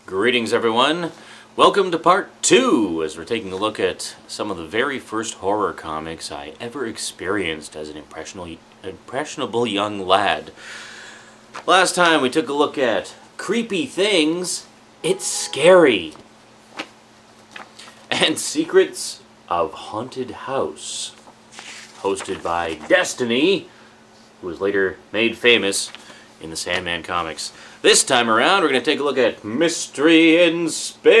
Greetings everyone, welcome to part 2 as we're taking a look at some of the very first horror comics I ever experienced as an impressionable young lad. Last time we took a look at Creepy Things, It's Scary, and Secrets of Haunted House, hosted by Destiny, who was later made famous in the Sandman comics. This time around, we're going to take a look at Mystery in Space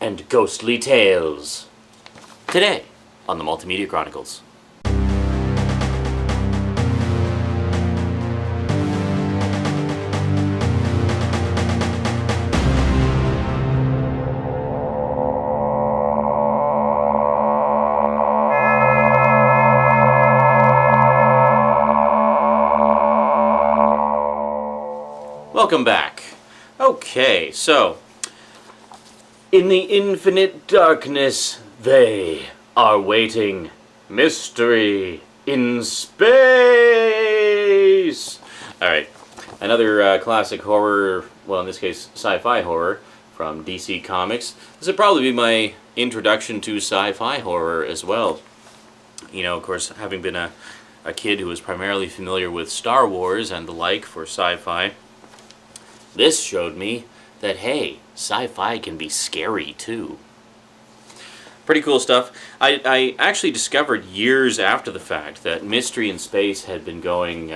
and Ghostly Tales today on the Multimedia Chronicles. Welcome back. Okay, so, in the infinite darkness, they are waiting. Mystery in Space! Alright, another classic horror, well in this case sci-fi horror, from DC Comics. This would probably be my introduction to sci-fi horror as well. You know, of course, having been a kid who was primarily familiar with Star Wars and the like for sci-fi, this showed me that, hey, sci-fi can be scary too. Pretty cool stuff. I actually discovered years after the fact that Mystery in Space had been going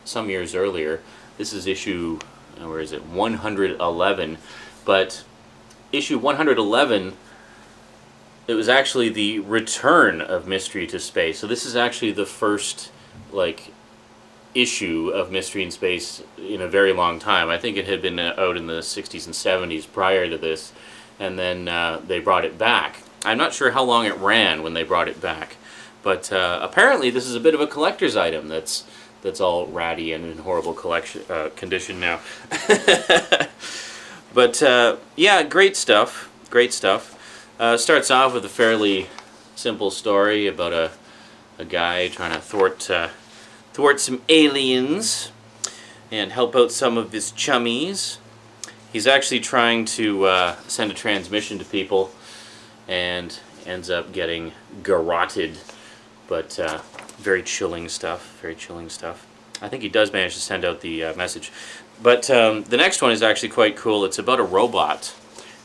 some years earlier. This is issue, where is it, 111. But issue 111, it was actually the return of Mystery to Space. So this is actually the first, like, issue of Mystery in Space in a very long time. I think it had been out in the 60s and 70s prior to this, and then they brought it back. I'm not sure how long it ran when they brought it back, but apparently this is a bit of a collector's item that's all ratty and in horrible condition now. But yeah, great stuff. Great stuff. Starts off with a fairly simple story about a guy trying to thwart some aliens and help out some of his chummies. He's actually trying to send a transmission to people and ends up getting garroted, but very chilling stuff, very chilling stuff. I think he does manage to send out the message. But the next one is actually quite cool. It's about a robot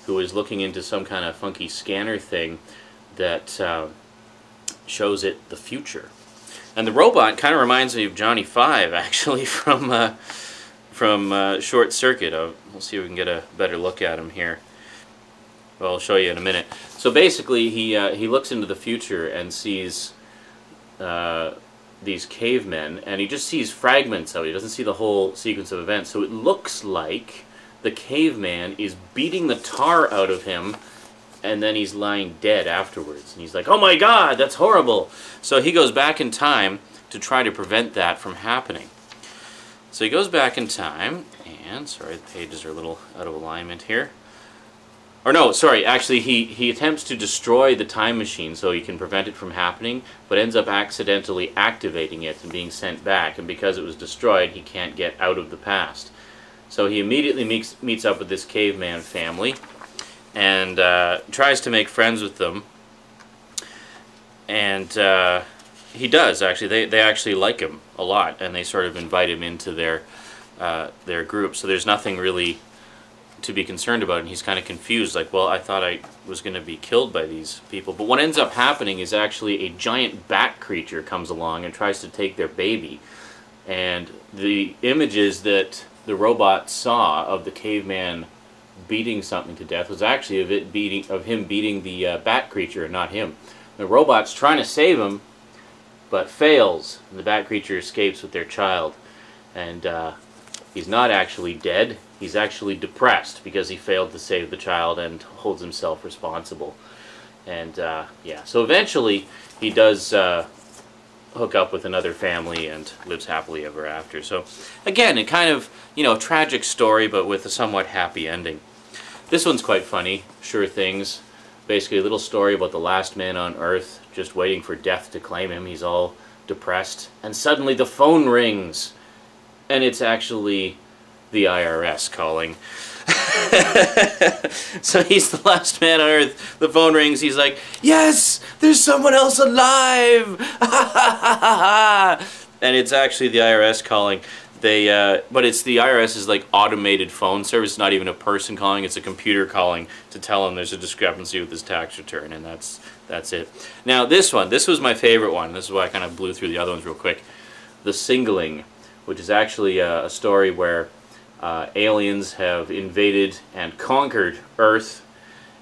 who is looking into some kind of funky scanner thing that shows it the future. And the robot kind of reminds me of Johnny Five, actually, from Short Circuit. We'll see if we can get a better look at him here. Well, I'll show you in a minute. So basically, he looks into the future and sees these cavemen, and he just sees fragments of it. He doesn't see the whole sequence of events. So it looks like the caveman is beating the tar out of him, and then he's lying dead afterwards. And he's like, oh my god, that's horrible! So he goes back in time to try to prevent that from happening. So he goes back in time, and, sorry, the pages are a little out of alignment here. Or no, sorry, actually he attempts to destroy the time machine so he can prevent it from happening, but ends up accidentally activating it and being sent back. And because it was destroyed, he can't get out of the past. So he immediately meets up with this caveman family, and tries to make friends with them, and he does, actually. They actually like him a lot, and they sort of invite him into their group, so there's nothing really to be concerned about, and he's kind of confused, like, well, I thought I was going to be killed by these people. But what ends up happening is actually a giant bat creature comes along and tries to take their baby, and the images that the robot saw of the caveman beating something to death was actually of him beating the bat creature, and not him. The robot's trying to save him, but fails, and the bat creature escapes with their child. And he's not actually dead, he's actually depressed because he failed to save the child and holds himself responsible. And yeah, so eventually he does hook up with another family and lives happily ever after. So again, a kind of, you know, tragic story, but with a somewhat happy ending. This one's quite funny, Sure Things. Basically a little story about the last man on Earth just waiting for death to claim him. He's all depressed, and suddenly the phone rings, and it's actually the IRS calling. So he's the last man on Earth. The phone rings. He's like, "Yes, there's someone else alive!" And it's actually the IRS calling. But it's the IRS's like automated phone service. It's not even a person calling. It's a computer calling to tell him there's a discrepancy with his tax return, and that's it. Now this was my favorite one. This is why I kind of blew through the other ones real quick. The Singling, which is actually a story where aliens have invaded and conquered Earth,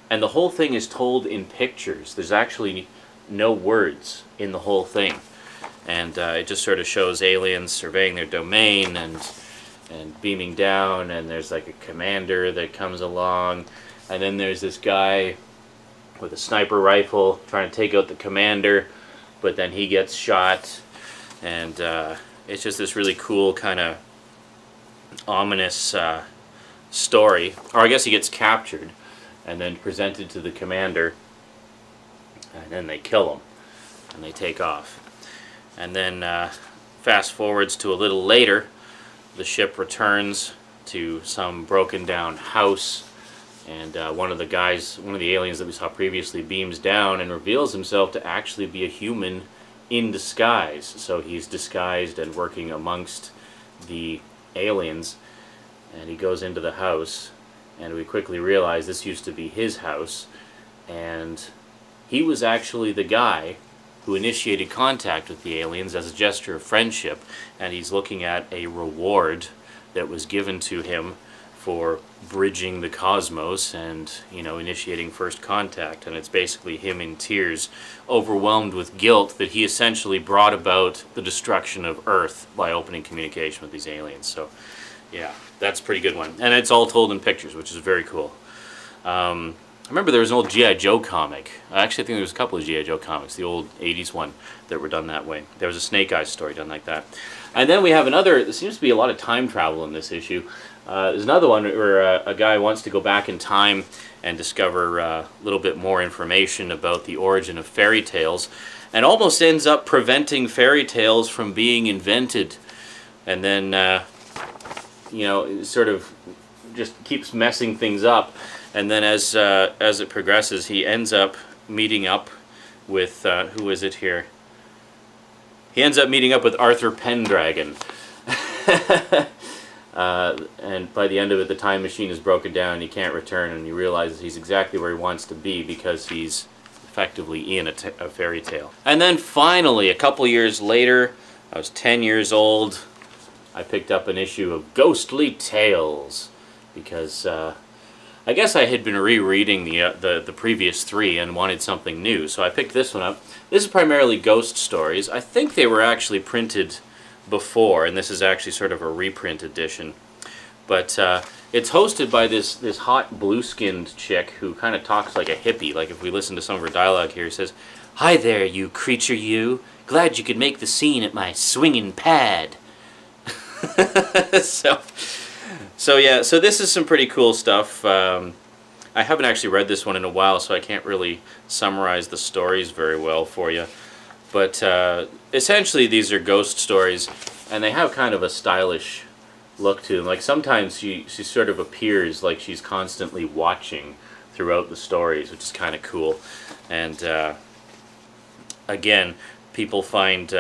and the whole thing is told in pictures. There's actually no words in the whole thing, and it just sort of shows aliens surveying their domain and beaming down, and there's like a commander that comes along, and then there's this guy with a sniper rifle trying to take out the commander, but then he gets shot, and it's just this really cool kind of ominous story. Or I guess he gets captured and then presented to the commander, and then they kill him and they take off. And then fast forwards to a little later, the ship returns to some broken down house, and one of the aliens that we saw previously beams down and reveals himself to actually be a human in disguise. So he's disguised and working amongst the aliens, and he goes into the house, and we quickly realize this used to be his house, and he was actually the guy who initiated contact with the aliens as a gesture of friendship, and he's looking at a reward that was given to him for bridging the cosmos and, you know, initiating first contact. And it's basically him in tears, overwhelmed with guilt that he essentially brought about the destruction of Earth by opening communication with these aliens. So yeah, that's a pretty good one, and it's all told in pictures, which is very cool. I remember there was an old G.I. Joe comic. Actually, I think there was a couple of G.I. Joe comics, the old 80s one, that were done that way. There was a Snake Eyes story done like that. And then we have another, there seems to be a lot of time travel in this issue. There's another one where a guy wants to go back in time and discover a little bit more information about the origin of fairy tales, and almost ends up preventing fairy tales from being invented. And then, you know, it sort of just keeps messing things up. And then as it progresses, he ends up meeting up with, who is it here? He ends up meeting up with Arthur Pendragon. And by the end of it, the time machine is broken down, he can't return, and he realizes he's exactly where he wants to be because he's effectively in a fairy tale. And then finally, a couple years later, I was 10 years old, I picked up an issue of Ghostly Tales because I guess I had been rereading the previous three and wanted something new, so I picked this one up. This is primarily ghost stories. I think they were actually printed before, and this is actually sort of a reprint edition. But it's hosted by this hot blue-skinned chick who kind of talks like a hippie. Like if we listen to some of her dialogue here, it says, "Hi there, you creature you. Glad you could make the scene at my swinging pad." So yeah, so this is some pretty cool stuff. I haven't actually read this one in a while, so I can't really summarize the stories very well for you. But essentially these are ghost stories, and they have kind of a stylish look to them. Like sometimes she sort of appears like she's constantly watching throughout the stories, which is kind of cool. And again, people find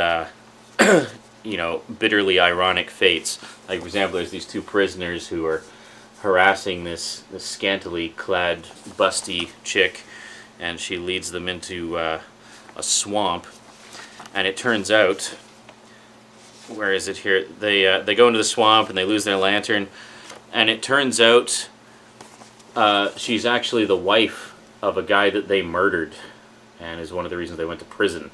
you know, bitterly ironic fates. Like for example, there's these two prisoners who are harassing this scantily clad busty chick, and she leads them into a swamp. And it turns out, where is it here? They go into the swamp and they lose their lantern, and it turns out she's actually the wife of a guy that they murdered, and is one of the reasons they went to prison.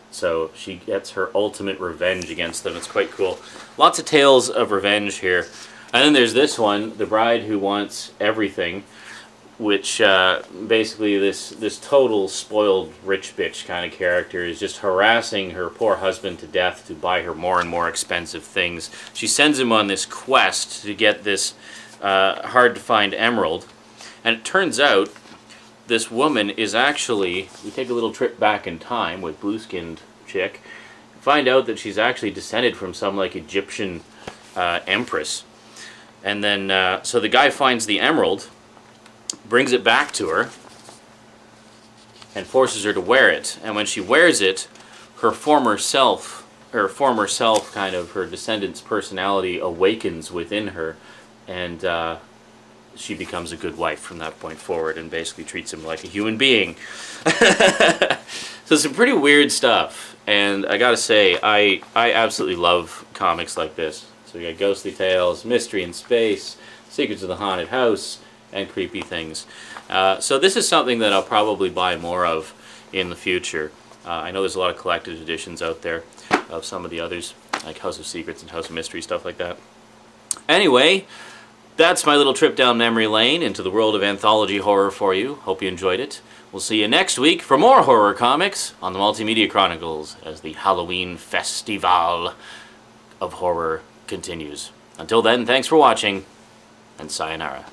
So she gets her ultimate revenge against them. It's quite cool. Lots of tales of revenge here. And then there's this one, The Bride Who Wants Everything, which basically this total spoiled rich bitch kind of character is just harassing her poor husband to death to buy her more and more expensive things. She sends him on this quest to get this hard-to-find emerald, and it turns out this woman is actually, we take a little trip back in time with blue-skinned chick, find out that she's actually descended from some like Egyptian empress. And then, so the guy finds the emerald, brings it back to her, and forces her to wear it. And when she wears it, her former self, kind of, her descendant's personality awakens within her, and she becomes a good wife from that point forward and basically treats him like a human being. So some pretty weird stuff, and I gotta say, I absolutely love comics like this. So you got ghostly tales, mystery in space, secrets of the haunted house, and creepy things. So this is something that I'll probably buy more of in the future. I know there's a lot of collector's editions out there of some of the others, like House of Secrets and House of Mystery, stuff like that. Anyway, that's my little trip down memory lane into the world of anthology horror for you. Hope you enjoyed it. We'll see you next week for more horror comics on the Multimedia Chronicles as the Halloween Festival of Horror continues. Until then, thanks for watching, and sayonara.